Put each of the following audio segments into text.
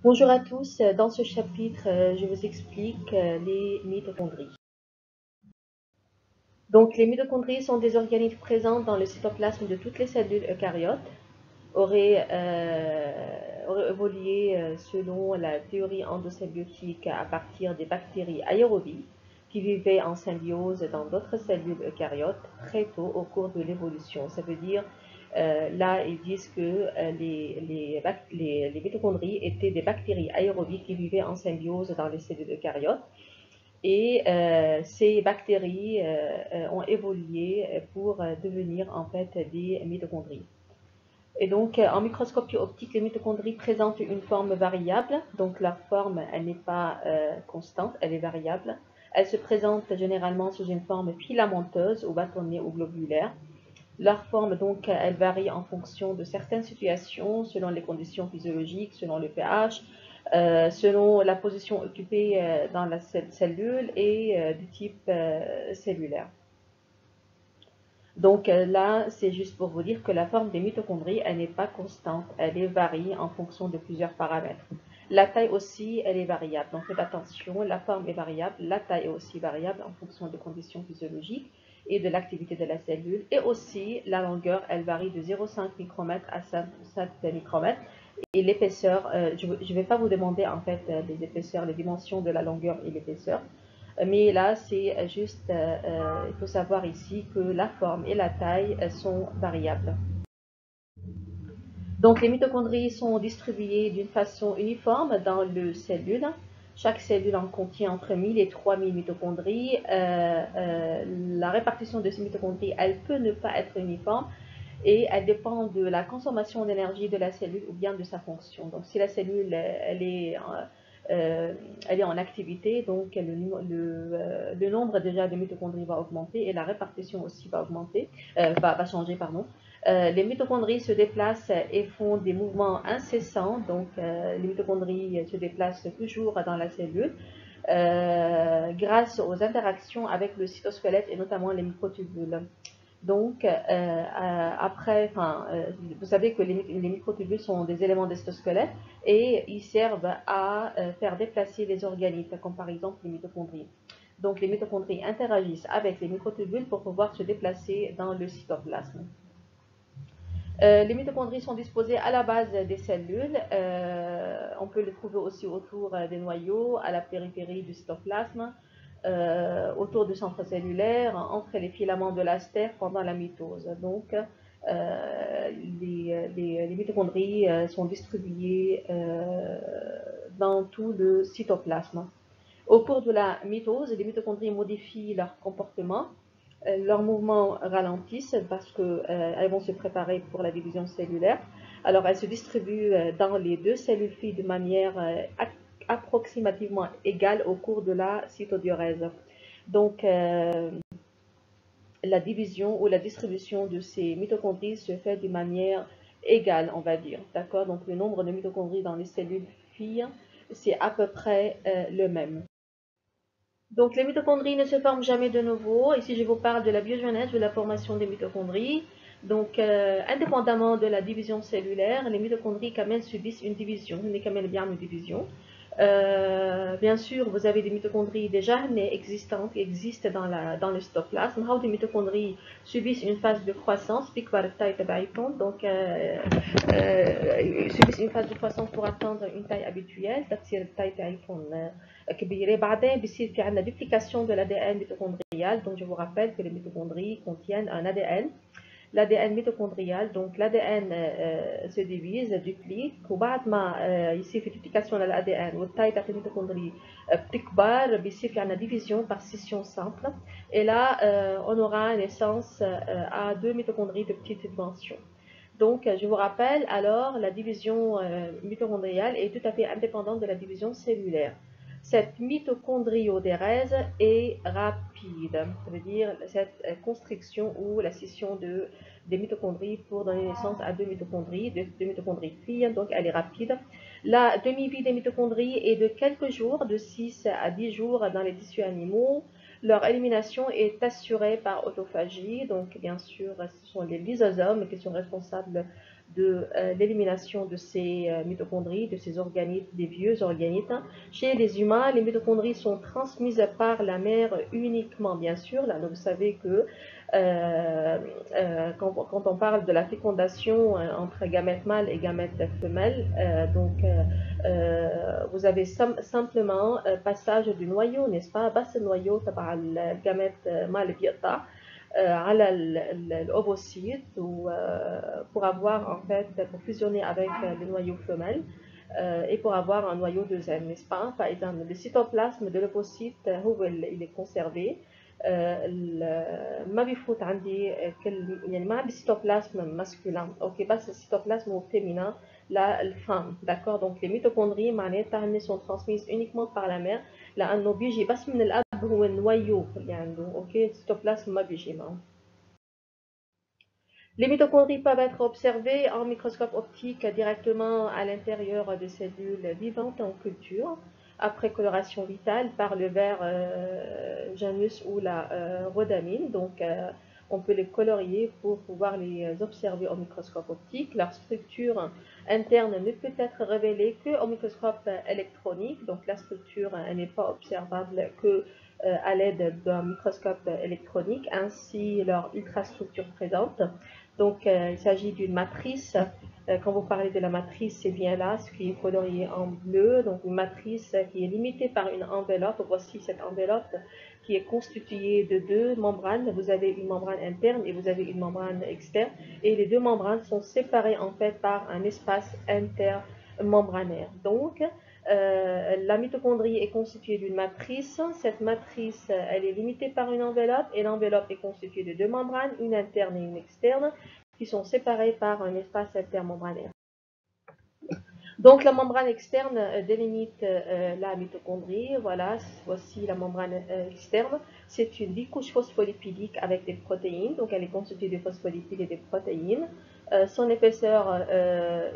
Bonjour à tous, dans ce chapitre, je vous explique les mitochondries. Donc, les mitochondries sont des organismes présents dans le cytoplasme de toutes les cellules eucaryotes, auraient évolué selon la théorie endosymbiotique à partir des bactéries aérobies qui vivaient en symbiose dans d'autres cellules eucaryotes très tôt au cours de l'évolution. Ça veut dire, là, ils disent que les mitochondries étaient des bactéries aérobies qui vivaient en symbiose dans les cellules eucaryotes. Et ces bactéries ont évolué pour devenir en fait des mitochondries. Et donc, en microscopie optique, les mitochondries présentent une forme variable. Donc, leur forme, elle n'est pas constante, elle est variable. Elle se présente généralement sous une forme filamenteuse ou bâtonnée ou globulaire. Leur forme, donc, elle varie en fonction de certaines situations, selon les conditions physiologiques, selon le pH, selon la position occupée dans la cellule et du type cellulaire. Donc là, c'est juste pour vous dire que la forme des mitochondries, elle n'est pas constante, elle est varie en fonction de plusieurs paramètres. La taille aussi, elle est variable. Donc faites attention, la forme est variable, la taille est aussi variable en fonction des conditions physiologiques et de l'activité de la cellule. Et aussi, la longueur, elle varie de 0,5 micromètres à 7 micromètres. Et l'épaisseur, je ne vais pas vous demander en fait les épaisseurs, les dimensions de la longueur et l'épaisseur. Mais là, c'est juste, il faut savoir ici que la forme et la taille sont variables. Donc, les mitochondries sont distribuées d'une façon uniforme dans le cellule. Chaque cellule en contient entre 1000 et 3000 mitochondries. La répartition de ces mitochondries, elle peut ne pas être uniforme et elle dépend de la consommation d'énergie de la cellule ou bien de sa fonction. Donc, si la cellule elle est en activité, donc le nombre déjà de mitochondries va augmenter et la répartition aussi va augmenter, va changer, pardon. Les mitochondries se déplacent et font des mouvements incessants, donc les mitochondries se déplacent toujours dans la cellule grâce aux interactions avec le cytosquelette et notamment les microtubules. Donc, vous savez que les microtubules sont des éléments de cytosquelette et ils servent à faire déplacer les organites, comme par exemple les mitochondries. Donc, les mitochondries interagissent avec les microtubules pour pouvoir se déplacer dans le cytoplasme. Les mitochondries sont disposées à la base des cellules. On peut les trouver aussi autour des noyaux, à la périphérie du cytoplasme, autour du centre cellulaire, entre les filaments de l'astère pendant la mitose. Donc, les mitochondries sont distribuées dans tout le cytoplasme. Au cours de la mitose, les mitochondries modifient leur comportement, leurs mouvements ralentissent parce qu'elles vont se préparer pour la division cellulaire. Alors, elles se distribuent dans les deux cellules filles de manière approximativement égale au cours de la cytodiorèse. Donc, la division ou la distribution de ces mitochondries se fait de manière égale, on va dire. D'accord? Donc, le nombre de mitochondries dans les cellules filles, c'est à peu près le même. Donc, les mitochondries ne se forment jamais de nouveau. Ici, je vous parle de la biogenèse, de la formation des mitochondries. Donc, indépendamment de la division cellulaire, les mitochondries quand même subissent une division, une division. Bien sûr, vous avez des mitochondries déjà existantes qui existent dans le cytoplasme. How des mitochondries subissent une phase de croissance, donc subissent une phase de croissance pour atteindre une taille habituelle, كبيرة. بعدين بيصير في عندنا duplication de l'ADN mitochondrial. Donc je vous rappelle que les mitochondries contiennent un ADN, l'ADN mitochondrial. Donc l'ADN se divise, duplique وبعد ما يصير في duplication للADN والتاي تاعت الميتوكوندري بتكبر بيصير في عندنا division par scission simple et là on aura naissance à deux mitochondries de petite dimension. Donc, je vous rappelle, alors, la division mitochondriale est tout à fait indépendante de la division cellulaire. Cette mitochondriodérèse est rapide, ça veut dire cette constriction ou la scission des mitochondries pour donner naissance à deux mitochondries filles, donc elle est rapide. La demi-vie des mitochondries est de quelques jours, de 6 à 10 jours dans les tissus animaux. Leur élimination est assurée par autophagie, donc bien sûr ce sont les lysosomes qui sont responsables de l'élimination de ces mitochondries, de ces organites, des vieux organites. Chez les humains, les mitochondries sont transmises par la mère uniquement, bien sûr. Là, vous savez que quand on parle de la fécondation entre gamètes mâles et gamètes femelles, vous avez simplement passage du noyau, n'est-ce pas? بس النويو تبع الجاميت مال بيقطع على l'ovocyte pour avoir en fait pour fusionner avec le noyau femelle et pour avoir un noyau deuxième, n'est-ce pas? فإذا le cytoplasme de l'ovocyte هو il est conservé. ما بيفوت عندي يعني ما عندي cytoplasme masculin, اوكي بس الcytoplasme féminin la femme, d'accord. Donc les mitochondries معناتها هن sont transmises uniquement par la mère لانه بيجي بس من الاب هو النويو اللي عنده، اوكي السيتوبلازم ما بيجي معه. Les mitochondries peuvent être observées en microscope optique directement à l'intérieur des cellules vivantes en culture, après coloration vitale par le ver Janus ou la rhodamine. Donc, on peut les colorier pour pouvoir les observer au microscope optique. Leur structure interne ne peut être révélée qu'au microscope électronique. Donc, la structure n'est pas observable que à l'aide d'un microscope électronique, ainsi leur ultrastructure présente. Donc, il s'agit d'une matrice. Quand vous parlez de la matrice, c'est bien là, ce qui est colorié en bleu. Donc, une matrice qui est limitée par une enveloppe. Voici cette enveloppe qui est constituée de deux membranes. Vous avez une membrane interne et vous avez une membrane externe. Et les deux membranes sont séparées en fait par un espace intermembranaire. Donc, la mitochondrie est constituée d'une matrice. Cette matrice, elle est limitée par une enveloppe et l'enveloppe est constituée de deux membranes, une interne et une externe, qui sont séparées par un espace intermembranaire. Donc la membrane externe délimite la mitochondrie. Voilà, voici la membrane externe. C'est une bicouche phospholipidique avec des protéines. Donc elle est constituée de phospholipides et des protéines. Son épaisseur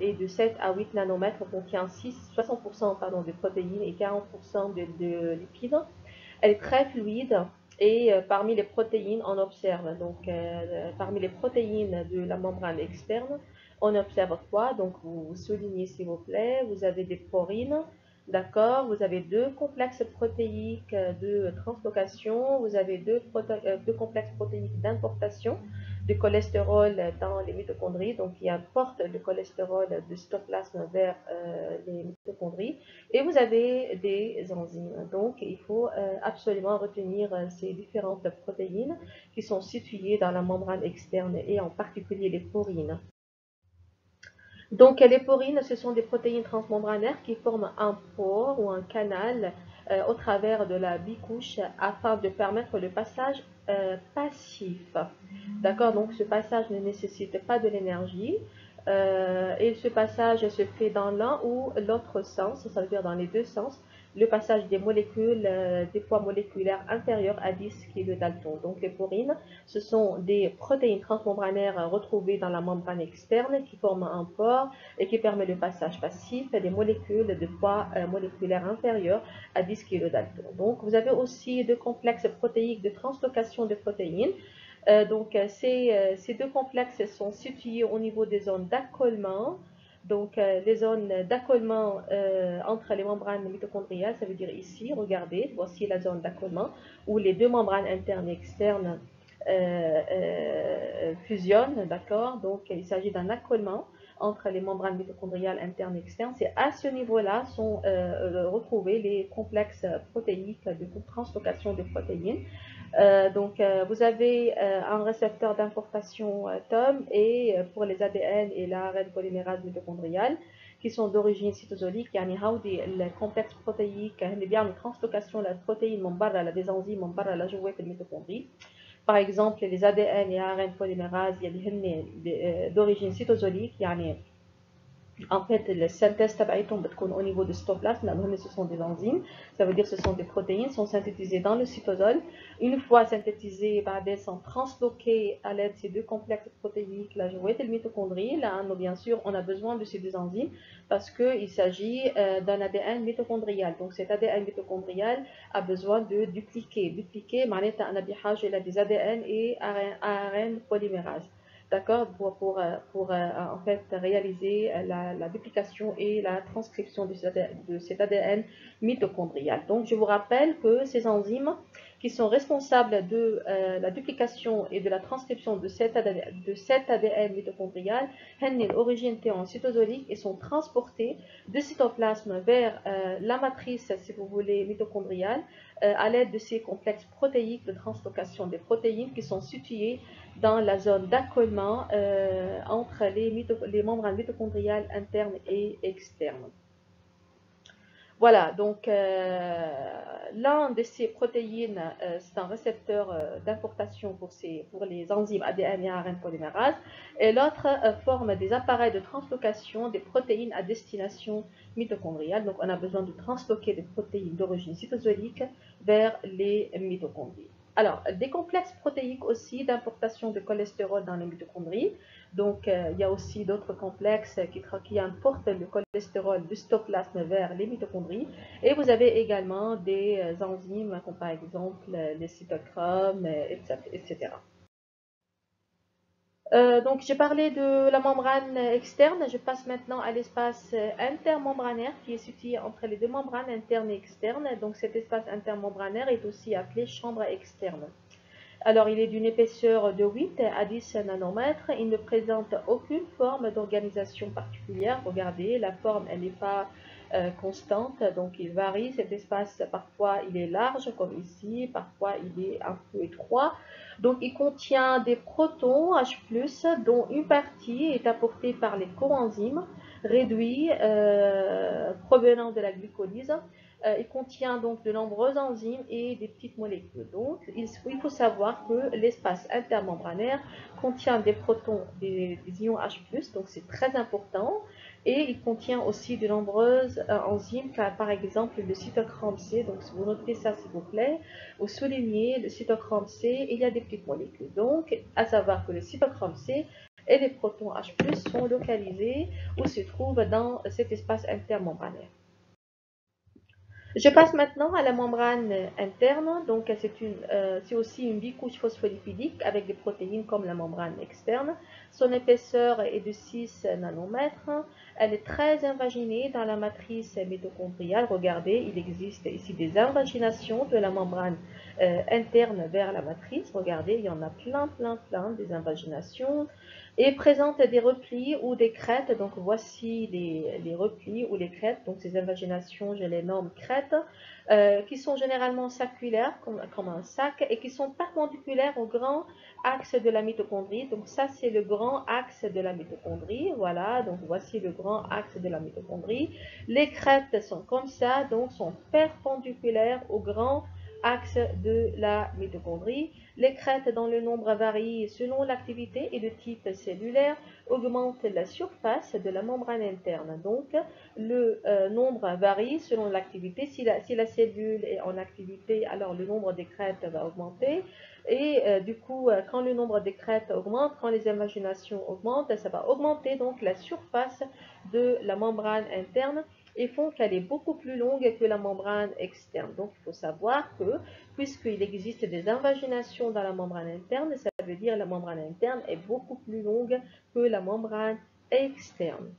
est de 7 à 8 nanomètres, contient 60% pardon, de protéines et 40% de lipides. Elle est très fluide. Et parmi les protéines, on observe, donc parmi les protéines de la membrane externe, on observe quoi? Donc vous soulignez s'il vous plaît, vous avez des porines, d'accord, vous avez deux complexes protéiques de translocation, vous avez deux complexes protéiques d'importation du cholestérol dans les mitochondries, donc qui apportent le cholestérol du cytoplasme vers les mitochondries, et vous avez des enzymes. Donc il faut absolument retenir ces différentes protéines qui sont situées dans la membrane externe et en particulier les porines. Donc les porines, ce sont des protéines transmembranaires qui forment un pore ou un canal au travers de la bicouche afin de permettre le passage passif. D'accord, donc ce passage ne nécessite pas de l'énergie et ce passage se fait dans l'un ou l'autre sens, ça veut dire dans les deux sens. Le passage des molécules, des poids moléculaires inférieurs à 10 kilodaltons. Donc les porines, ce sont des protéines transmembranaires retrouvées dans la membrane externe qui forment un pore et qui permet le passage passif des molécules de poids moléculaire inférieur à 10 kilodaltons. Donc vous avez aussi deux complexes protéiques de translocation de protéines. Ces deux complexes sont situés au niveau des zones d'accolement. Donc, les zones d'accolement entre les membranes mitochondriales, ça veut dire ici, regardez, voici la zone d'accolement où les deux membranes internes et externes fusionnent, d'accord. Donc, il s'agit d'un accolement entre les membranes mitochondriales internes et externes. C'est à ce niveau-là sont retrouvés les complexes protéiques de translocation de protéines. Vous avez un récepteur d'importation TOM et pour les ADN et l'ARN polymérase mitochondriale qui sont d'origine cytosolique, يعني هودي الكومبلكس بروتييك اللي بيعملوا ترانسلوكاسيون للبروتين من برا لدي انزيم من برا لجوات الميتوكوندري. Par exemple, les ADN et ARN polymérase اللي هن d'origine cytosolique يعني en fait, la synthèse تبعتهم بتكون au niveau du cytoplasme, لأنهم ce sont des enzymes, ça veut dire que ce sont des protéines, sont synthétisées dans le cytosol. Une fois synthétisées, elles sont transloquées à l'aide de ces deux complexes protéiques, la jouette et le mitochondrie. Là, bien sûr, on a besoin de ces deux enzymes parce qu'il s'agit d'un ADN mitochondrial. Donc, cet ADN mitochondrial a besoin de dupliquer. Dupliquer, معناتها أنا بحاجة إلى des ADN et ARN polymérase. d'accord, en fait réaliser la duplication et la transcription de cet ADN mitochondrial. Donc, je vous rappelle que ces enzymes qui sont responsables de la duplication et de la transcription de cet ADN mitochondrial, ont origine en cytosolique et sont transportés du cytoplasme vers la matrice, si vous voulez, mitochondriale, à l'aide de ces complexes protéiques de translocation des protéines qui sont situés dans la zone d'accolement entre les membranes mitochondriales internes et externes. Voilà, donc l'un de ces protéines, c'est un récepteur d'importation pour les enzymes ADN et ARN polymérase, et l'autre forme des appareils de translocation des protéines à destination mitochondriale. Donc on a besoin de transloquer des protéines d'origine cytosolique vers les mitochondries. Alors, des complexes protéiques aussi d'importation de cholestérol dans les mitochondries. Donc, il y a aussi d'autres complexes qui importent le cholestérol du cytoplasme vers les mitochondries. Et vous avez également des enzymes, comme par exemple les cytochromes, etc. Donc, j'ai parlé de la membrane externe. Je passe maintenant à l'espace intermembranaire qui est situé entre les deux membranes internes et externes. Donc, cet espace intermembranaire est aussi appelé chambre externe. Alors, il est d'une épaisseur de 8 à 10 nanomètres. Il ne présente aucune forme d'organisation particulière. Regardez, la forme, elle n'est pas constante, donc il varie. Cet espace, parfois, il est large, comme ici. Parfois, il est un peu étroit. Donc, il contient des protons H+, dont une partie est apportée par les coenzymes réduits provenant de la glycolyse. Il contient donc de nombreuses enzymes et des petites molécules. Donc, il faut savoir que l'espace intermembranaire contient des protons, des ions H+, donc c'est très important. Et il contient aussi de nombreuses enzymes, par exemple le cytochrome C. Donc, si vous notez ça, s'il vous plaît, vous soulignez le cytochrome C, il y a des petites molécules. Donc, à savoir que le cytochrome C et les protons H+, sont localisés ou se trouvent dans cet espace intermembranaire. Je passe maintenant à la membrane interne. Donc, c'est aussi une bicouche phospholipidique avec des protéines comme la membrane externe. Son épaisseur est de 6 nanomètres. Elle est très invaginée dans la matrice mitochondriale. Regardez, il existe ici des invaginations de la membrane interne vers la matrice. Regardez, il y en a plein des invaginations. Et présente des replis ou des crêtes. Donc voici les replis ou les crêtes. Donc ces invaginations, je les nomme crêtes, qui sont généralement saculaires, comme un sac, et qui sont perpendiculaires au grand axe de la mitochondrie. Donc ça, c'est le grand axe de la mitochondrie. Voilà, donc voici le grand axe de la mitochondrie. Les crêtes sont comme ça, donc sont perpendiculaires au grand axe de la mitochondrie. Les crêtes dont le nombre varie selon l'activité et le type cellulaire augmentent la surface de la membrane interne. Donc, le nombre varie selon l'activité. Si la cellule est en activité, alors le nombre des crêtes va augmenter. Et du coup, quand le nombre des crêtes augmente, quand les invaginations augmentent, ça va augmenter donc la surface de la membrane interne et font qu'elle est beaucoup plus longue que la membrane externe. Donc, il faut savoir que, puisqu'il existe des invaginations dans la membrane interne, ça veut dire que la membrane interne est beaucoup plus longue que la membrane externe.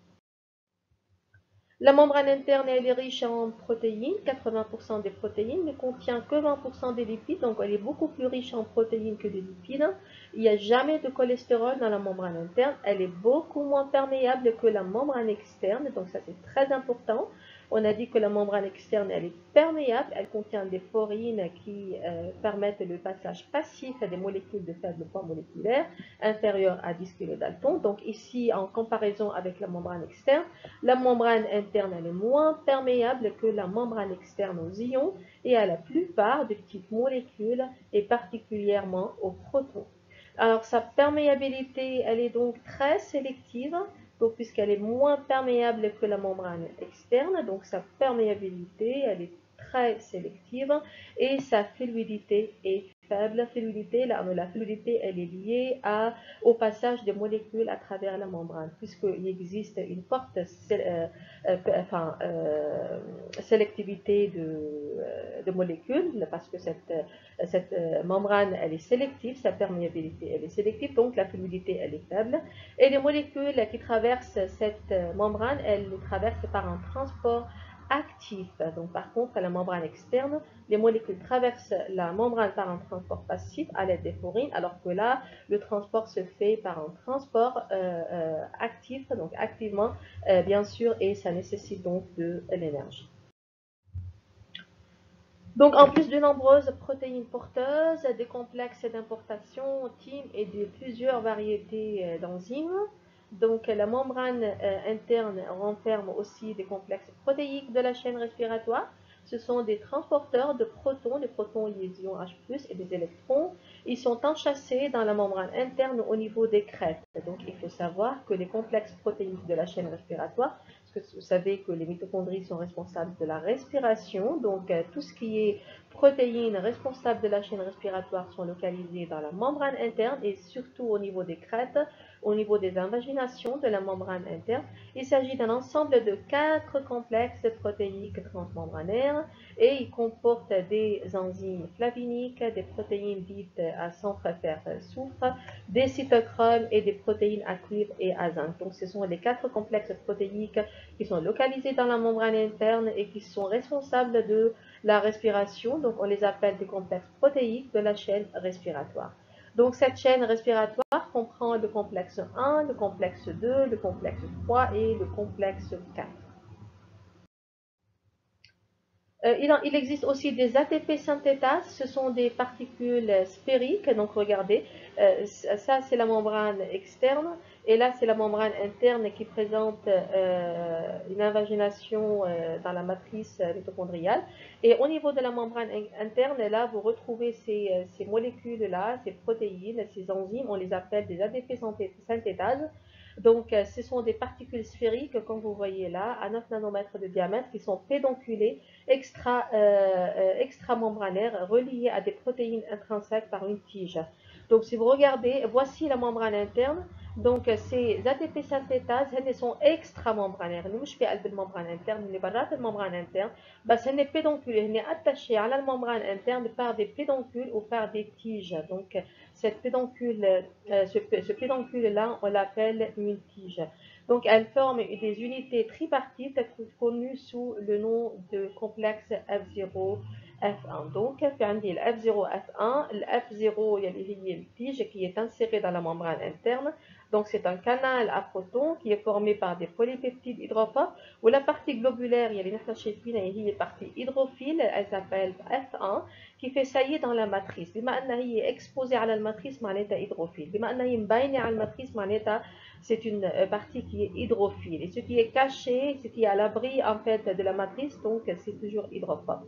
La membrane interne elle est riche en protéines, 80% des protéines, ne contient que 20% des lipides, donc elle est beaucoup plus riche en protéines que de lipides. Il n'y a jamais de cholestérol dans la membrane interne, elle est beaucoup moins perméable que la membrane externe, donc ça c'est très important. On a dit que la membrane externe elle est perméable, elle contient des porines qui permettent le passage passif des molécules de faible poids moléculaire inférieures à 10 kDa. Donc ici, en comparaison avec la membrane externe, la membrane interne elle est moins perméable que la membrane externe aux ions et à la plupart des petites molécules et particulièrement aux protons. Alors sa perméabilité elle est donc très sélective, puisqu'elle est moins perméable que la membrane externe, donc sa perméabilité elle est très sélective et sa fluidité est faible. Fluidité, la fluidité, elle est liée au passage des molécules à travers la membrane, puisqu'il existe une forte sélectivité de molécules, parce que cette membrane, elle est sélective, sa perméabilité, elle est sélective, donc la fluidité, elle est faible. Et les molécules qui traversent cette membrane, elles les traversent par un transport actif. Donc, par contre, à la membrane externe, les molécules traversent la membrane par un transport passif à l'aide des porines, alors que là, le transport se fait par un transport actif, donc activement, bien sûr, et ça nécessite donc de l'énergie. Donc, en plus de nombreuses protéines porteuses, des complexes d'importation, TIM et de plusieurs variétés d'enzymes. Donc, la membrane interne renferme aussi des complexes protéiques de la chaîne respiratoire. Ce sont des transporteurs de protons, des protons ions H+, et des électrons. Ils sont enchâssés dans la membrane interne au niveau des crêtes. Donc, il faut savoir que les complexes protéiques de la chaîne respiratoire, parce que vous savez que les mitochondries sont responsables de la respiration, donc tout ce qui est protéines responsables de la chaîne respiratoire sont localisées dans la membrane interne et surtout au niveau des crêtes, au niveau des invaginations de la membrane interne. Il s'agit d'un ensemble de 4 complexes protéiques transmembranaires et il comporte des enzymes flaviniques, des protéines dites à centre fer-soufre, des cytochromes et des protéines à cuivre et à zinc. Donc ce sont les 4 complexes protéiques qui sont localisés dans la membrane interne et qui sont responsables de la respiration. Donc on les appelle des complexes protéiques de la chaîne respiratoire. Donc cette chaîne respiratoire comprend le complexe 1, le complexe 2, le complexe 3 et le complexe 4. Il existe aussi des ATP synthétases, ce sont des particules sphériques, donc regardez, ça c'est la membrane externe, et là c'est la membrane interne qui présente une invagination dans la matrice mitochondriale. Et au niveau de la membrane interne, là vous retrouvez ces molécules-là, ces protéines, ces enzymes, on les appelle des ATP synthétases. Donc, ce sont des particules sphériques, comme vous voyez là, à 9 nanomètres de diamètre, qui sont pédonculées, extramembranaires, reliées à des protéines intrinsèques par une tige. Donc, si vous regardez, voici la membrane interne. Donc, ces ATP synthétases, elles sont extramembranaires. Nous, je fais la membrane interne, les barres de membrane interne, بس هن pédonculées, هن attachées à la membrane interne par des pédoncules ou par des tiges. Donc, cette pédoncule, ce pédoncule-là, on l'appelle une tige. Donc, elle forme des unités tripartites connues sous le nom de complexe F0, F1. Donc, le F0, F1, le F0, il y a une tige qui est insérée dans la membrane interne. Donc, c'est un canal à protons qui est formé par des polypeptides hydrophobes. Ou la partie globulaire, il y a une partie hydrophile, elle s'appelle F1, qui fait saillie dans la matrice. بما أنها هي exposée à la matrice, معناتها hydrophile. بما أنها هي مبينة على الماتريس, معناتها c'est une partie qui est hydrophile. Et ce qui est caché, ce qui est à l'abri en fait de la matrice, donc c'est toujours hydrophobe.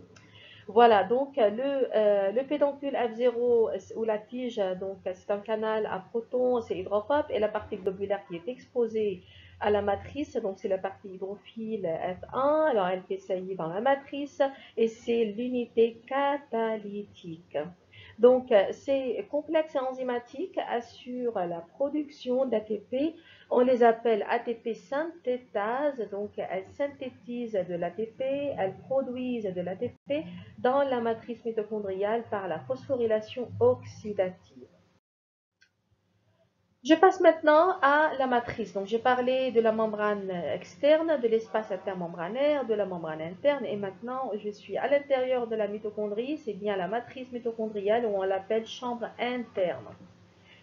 Voilà, donc le pédoncule F0 ou la tige, donc c'est un canal à protons, c'est hydrophobe, et la partie globulaire qui est exposée à la matrice, donc c'est la partie hydrophile F1, alors elle fait saillie dans la matrice, et c'est l'unité catalytique. Donc, ces complexes enzymatiques assurent la production d'ATP. On les appelle ATP synthétase. Donc, elles synthétisent de l'ATP, elles produisent de l'ATP dans la matrice mitochondriale par la phosphorylation oxydative. Je passe maintenant à la matrice. Donc, j'ai parlé de la membrane externe, de l'espace intermembranaire, de la membrane interne, et maintenant, je suis à l'intérieur de la mitochondrie. C'est bien la matrice mitochondriale, où on l'appelle chambre interne.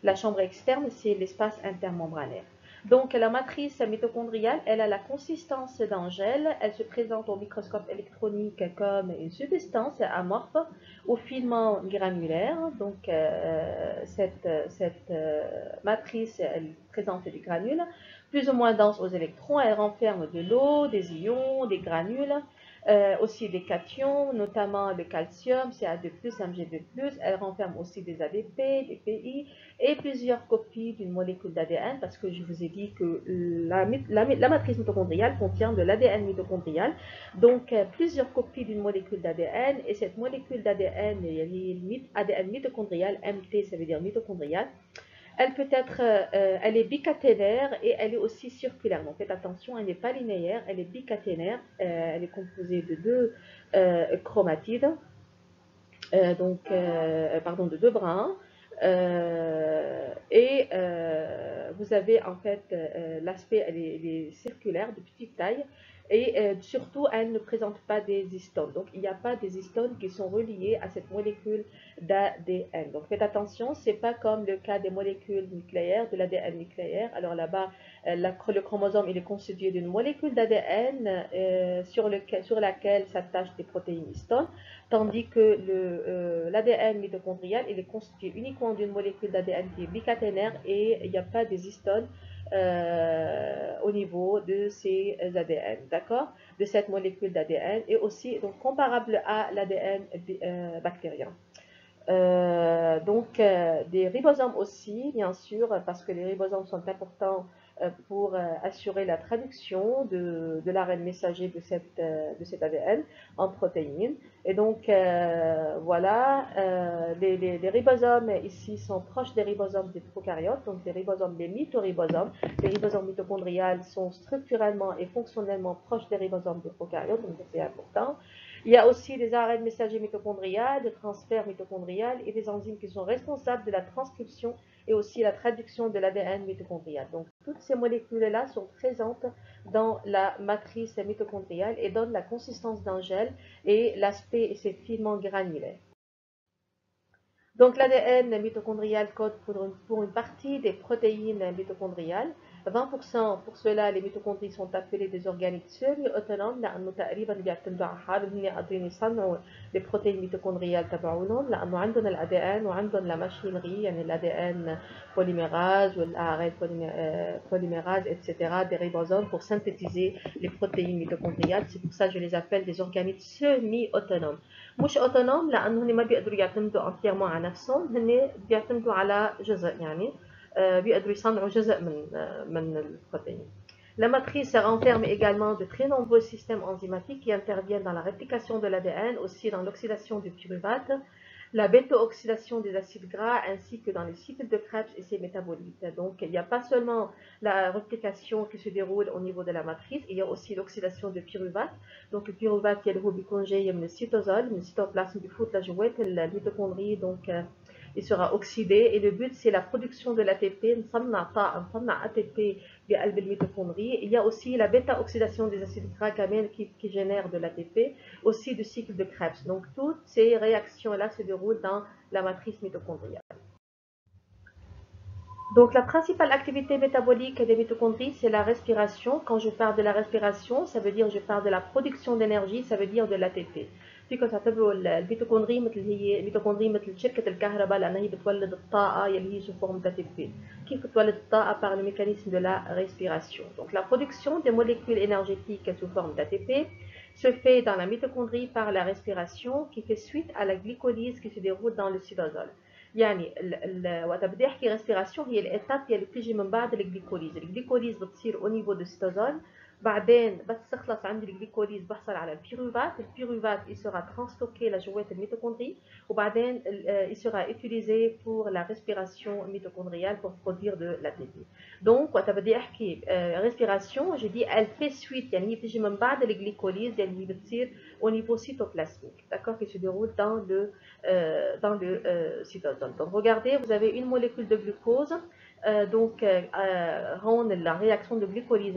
La chambre externe, c'est l'espace intermembranaire. Donc, la matrice mitochondriale, elle a la consistance d'un gel. Elle se présente au microscope électronique comme une substance amorphe au filament granulaire. Donc, cette matrice, elle présente des granules. plus ou moins dense aux électrons. Elle renferme de l'eau, des ions, des granules, aussi des cations, notamment le calcium, Ca2+, Mg2+. Elle renferme aussi des ADP, des PI et plusieurs copies d'une molécule d'ADN, parce que je vous ai dit que la matrice mitochondriale contient de l'ADN mitochondrial. Donc, plusieurs copies d'une molécule d'ADN, et cette molécule d'ADN, ADN mitochondrial, MT, ça veut dire mitochondrial. Elle peut être, elle est bicaténaire et elle est aussi circulaire. Donc faites attention, elle n'est pas linéaire, elle est bicaténaire. Elle est composée de deux chromatides, pardon, de deux brins. Vous avez en fait l'aspect, elle est circulaire de petite taille, et surtout elle ne présente pas des histones. Donc il n'y a pas des histones qui sont reliées à cette molécule d'ADN. Donc faites attention, c'est pas comme le cas des molécules nucléaires, de l'ADN nucléaire. Alors là-bas, le chromosome il est constitué d'une molécule d'ADN sur laquelle s'attachent des protéines histones, tandis que l'ADN mitochondrial il est constitué uniquement d'une molécule d'ADN qui est bicaténaire, et il n'y a pas des histones au niveau de ces ADN, d'accord, de cette molécule d'ADN, et aussi donc comparable à l'ADN bactérien. Des ribosomes aussi, bien sûr, parce que les ribosomes sont importants pour assurer la traduction de l'ARN messager de cet ADN en protéines. Et donc, voilà, les ribosomes ici sont proches des ribosomes des prokaryotes, donc des mitoribosomes. Les ribosomes mitochondriales sont structurellement et fonctionnellement proches des ribosomes des prokaryotes, donc c'est important. Il y a aussi des ARN messagers mitochondrial, de transfert mitochondrial, et des enzymes qui sont responsables de la transcription et aussi la traduction de l'ADN mitochondrial. Donc toutes ces molécules-là sont présentes dans la matrice mitochondriale et donnent la consistance d'un gel et l'aspect et ses filaments granulaires. Donc l'ADN mitochondrial code pour une partie des protéines mitochondriales. 20% pour cela, les mitochondries sont appelées des organites semi-autonomes لأنه تقريبا بيعتمدوا على حالهم هن قادرين يصنعوا البروتين الميتوكوندريال تبعونهم لأنه عندهم ال ADN وعندهم la machinerie يعني ال ADN polymérase ou l'ARN polymérase etc. des ribosomes pour synthétiser les protéines mitochondriales. C'est pour ça que je les appelle des organites semi-autonomes. مش autonome لأنه هن ما بيقدروا يعتمدوا entièrement على نفسهم، هن بيعتمدوا على جزء يعني بيقدروا يصنعوا جزء من البروتين. La matrice renferme également de très nombreux systèmes enzymatiques qui interviennent dans la réplication de l'ADN, aussi dans l'oxydation du pyruvate, la bêta-oxydation des acides gras, ainsi que dans les cycles de Krebs et ses métabolites. Donc, il n'y a pas seulement la réplication qui se déroule au niveau de la matrice, il y a aussi l'oxydation de pyruvate. Donc, le pyruvate, il y a le cytosol, le cytoplasme du foot, la jouette, la mitochondrie, donc il sera oxydé, et le but c'est la production de l'ATP, ATP بقلب الميتوكوندري. Il y a aussi la bêta-oxydation des acides gras qui génère de l'ATP, aussi du cycle de Krebs. Donc toutes ces réactions-là se déroulent dans la matrice mitochondriale. Donc la principale activité métabolique des mitochondries, c'est la respiration. Quand je parle de la respiration, ça veut dire je parle de la production d'énergie, ça veut dire de l'ATP. فيكم تعتبروا الميتوكوندري مثل شركة الكهرباء لأنها هي بتولد الطاقة يلي هي sous forme d'ATP. كيف بتولد الطاقة؟ par le mécanisme de la respiration. Donc la production des molécules énergétiques sous forme d'ATP se fait dans la mitochondrie par la respiration qui fait suite à la glycolyse qui se déroule dans le cytosol. يعني وقت بدي احكي ريسبيراسيون هي الاتاب يلي بتيجي من بعد الجليكوليز بتصير au niveau du cytosol. بعدين بس تخلص عندي الجليكوليز بحصل على البيروفات il sera transloqué لجوات الميتوكوندري وبعدين il sera utilisé pour la respiration mitochondriale pour produire de l'ATP. Donc وقت بدي احكي respiration je dis elle fait suite يعني هي بتيجي من بعد الجليكوليز اللي بتصير au niveau cytoplasmique, d'accord, qui se déroule dans le cytosol. Donc regardez, vous avez une molécule de glucose rend la réaction de glycolyse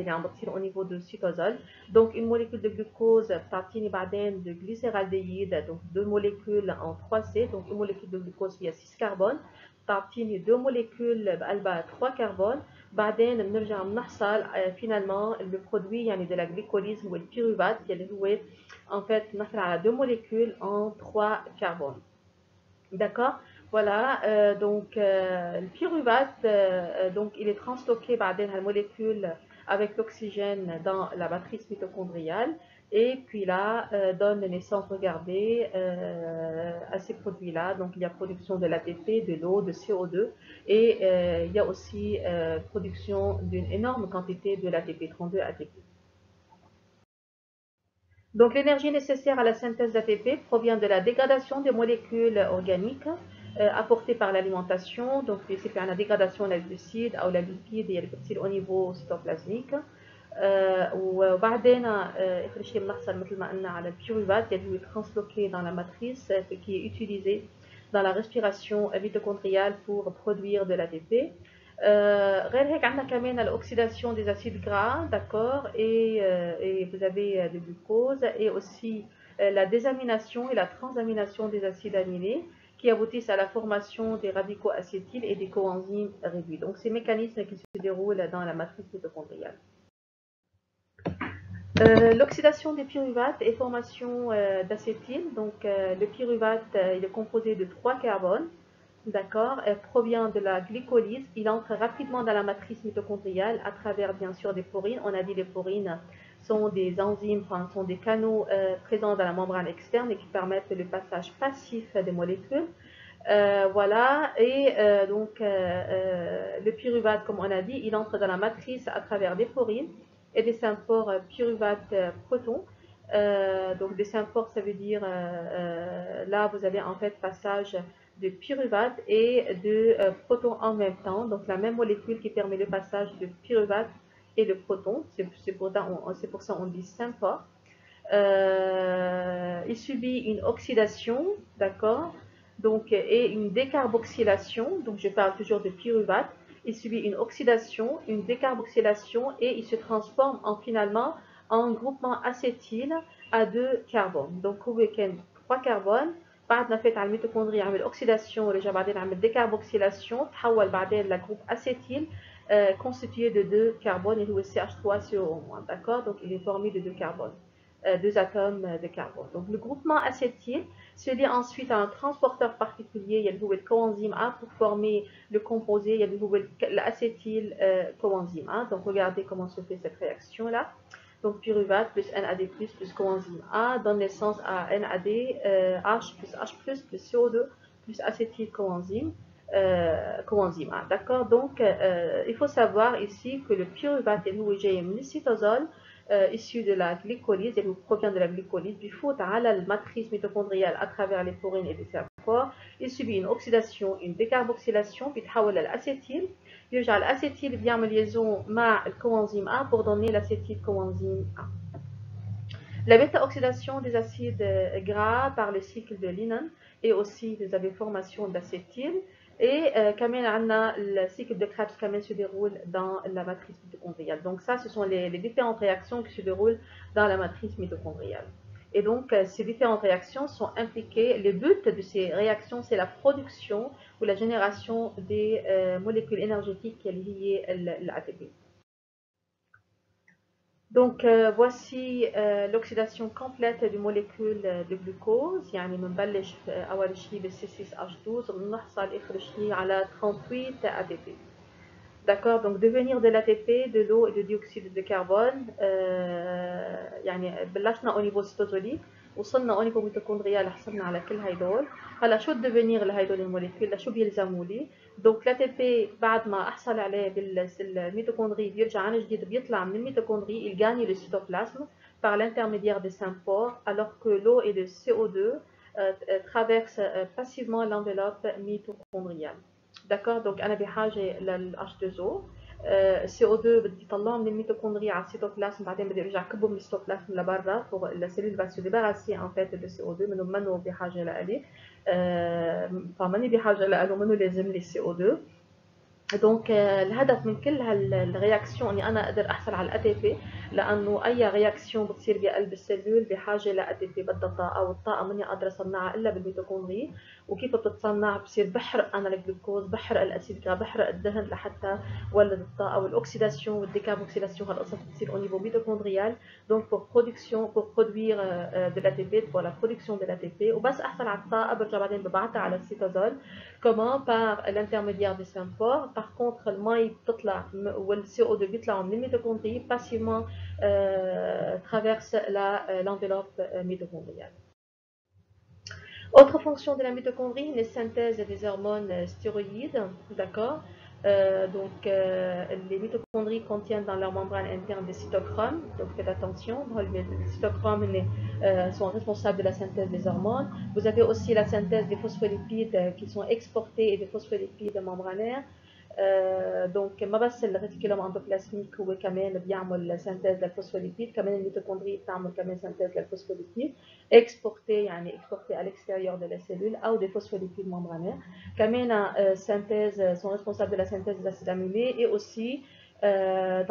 au niveau du cytosol. Donc une molécule de glucose بتعطيني بعدين de glycéraldéhyde, donc deux molécules en 3C. Donc une molécule de glucose il y a 6 carbones بتعطيني deux molécules بقلبها 3 carbones. بعدين بنرجع بنحصل finalement le produit يعني de la glycolyse هو البيروفات اللي هو en fait نحصل على deux molécules en 3 carbones. D'accord. Voilà, le pyruvate, donc il est transloqué par la molécule avec l'oxygène dans la matrice mitochondriale et puis là donne naissance, regardez, à ces produits-là. Donc il y a production de l'ATP, de l'eau, de CO2 et il y a aussi production d'une énorme quantité de l'ATP, 32 ATP. Donc l'énergie nécessaire à la synthèse d'ATP provient de la dégradation des molécules organiques apportées par l'alimentation. Donc ici il y a la dégradation de la glucide ou la lipide et les au niveau cytoplasmique. وبعدين اخر شيء بنحصل مثل ما قلنا على البيوريفات اللي هو transloqué dans la matrice qui est utilisé dans la respiration mitochondriale pour produire de l'ATP. غير هيك عندنا كمان l'oxydation des acides gras, d'accord, et vous avez le glucose et aussi la désamination et la transamination des acides aminés qui aboutissent à la formation des radicaux acétyles et des coenzymes réduits. Donc ces mécanismes qui se déroulent dans la matrice mitochondriale. L'oxydation des pyruvates et formation d'acétyl. Donc le pyruvate il est composé de 3 carbones, d'accord, provient de la glycolyse. Il entre rapidement dans la matrice mitochondriale à travers bien sûr des porines. On a dit les porines sont des enzymes, enfin sont des canaux présents dans la membrane externe et qui permettent le passage passif des molécules. Voilà, et donc le pyruvate, comme on a dit, il entre dans la matrice à travers des porines et des symphores pyruvate protons. Donc des symphores, ça veut dire là vous avez en fait passage de pyruvate et de protons en même temps, donc la même molécule qui permet le passage de pyruvate et de proton, c'est pour ça on dit symphore. Il subit une oxydation, d'accord, donc, et une décarboxylation, donc je parle toujours de pyruvate. Il subit une oxydation, une décarboxylation et il se transforme finalement en groupement acétyl à 2 carbones. Donc هو كان 3 carbones بعد ما فات على الميتوكوندريا عمل اوكسيداسيون ورجع بعدين عمل décarboxylation تحول بعدين لجروب acétyl constitué de 2 carbones اللي هو CH3CO-, d'accord, donc il est formé de 2 carbones, 2 atomes de carbone. Donc le groupement acétyl se lie ensuite à un transporteur particulier, il y a le coenzyme A pour former le composé, il y a l'acétyl coenzyme A. Donc regardez comment se fait cette réaction là. Donc pyruvate plus NAD plus coenzyme A donne naissance à NAD H plus H plus CO2 plus acétyl coenzyme A. D'accord. Donc il faut savoir ici que le pyruvate est le cytosol issu de la glycolyse, elle provient de la glycolyse, بيفوت على الماتريس ميتوكوندريال à travers les porines et les symphores. Il subit une oxydation, une décarboxylation, بيتحول للأسيتيل. يرجع الأسيتيل بيعمل liaison مع الكوانزيم A pour donner l'acétyl coenzyme A. La bêta-oxydation des acides gras par le cycle de Lennon et aussi vous avez formation d'acétyl. Et le cycle de Krebs se déroule dans la matrice mitochondriale. Donc ça, ce sont les différentes réactions qui se déroulent dans la matrice mitochondriale. Et donc ces différentes réactions sont impliquées. Le but de ces réactions, c'est la production ou la génération des molécules énergétiques liées à l'ATP. Donc voici l'oxydation complète des molécules de glucose. يعني بنبلش أول شيء بال C6H12 وبنحصل آخر شيء على 38 ATP. D'accord, donc devenir de l'ATP, de l'eau et du dioxyde de carbone. يعني بلشنا au niveau cytosolique وصلنا au niveau mitochondrial حصلنا على كل هيدول. هلا شو devenir لهيدول الموليكول؟ لشو بيلزموا لي؟ دونك l'ATP بعد ما احصل عليه بالميتوكوندري بيرجع عن جديد بيطلع من الميتوكوندري il gagne le cytoplasme par l'intermédiaire des symphores alors que l'eau et le CO2 traversent passivement l'enveloppe mitochondriale. D'accord, donc انا بحاجه لل H2O. CO2 بدي يطلعه من الميتوكوندريا على السيتوبلازم بعدين بدي ارجع كبه من السيتوبلازم لبرا فوق السيلول va se débarrasser en fait de CO2 منه بحاجه لإلي. فماني بحاجه لإله منه لازم لي CO2. دونك الهدف من كل هالرياكسيون اني انا اقدر احصل على الأ تي بي لانه اي رياكسيون بتصير بقلب السيلول بحاجه لأ تي بي بدها طاقه والطاقه ماني قادره اصنعها الا بالميتوكوندري. وكيف بتتصنع؟ بصير بحرق انا الجلوكوز بحرق الاسيد بحرق الدهن لحتى ولد الطاقه والاكسيداسيون والديكاربوكسيلاسيون هالقصص بتصير au niveau mitochondrial. Donc pour produire de l'ATP pour la production de l'ATP وبس احصل على الطاقه برجع بعدين ببعتها على السيتوزول. Comment? Par l'intermédiaire des symphores par contre المي بتطلع والسي او 2 بيطلعوا من الميتوكوندري passivement traverse l'enveloppe mitochondriale. Autre fonction de la mitochondrie, la synthèse des hormones stéroïdes, d'accord. Les mitochondries contiennent dans leur membrane interne des cytochromes, donc faites attention, les cytochromes sont responsables de la synthèse des hormones. Vous avez aussi la synthèse des phospholipides qui sont exportés et des phospholipides membranaires. Donc ما بس الريتيكولوم اندوبلازميك هو كمان بيعمل سنتاز للفوسفوليبيد، كمان الميتوكوندري بتعمل كمان سنتاز للفوسفوليبيد اكسبورتي، يعني اكسبورتي à l'extérieur de la cellule او des phospholipides membranaires. كمان synthèse sont responsables de la synthèse des acides aminés et aussi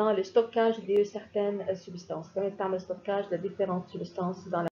dans le stockage de certaines substances. كمان بتعمل stockage de différentes substances dans la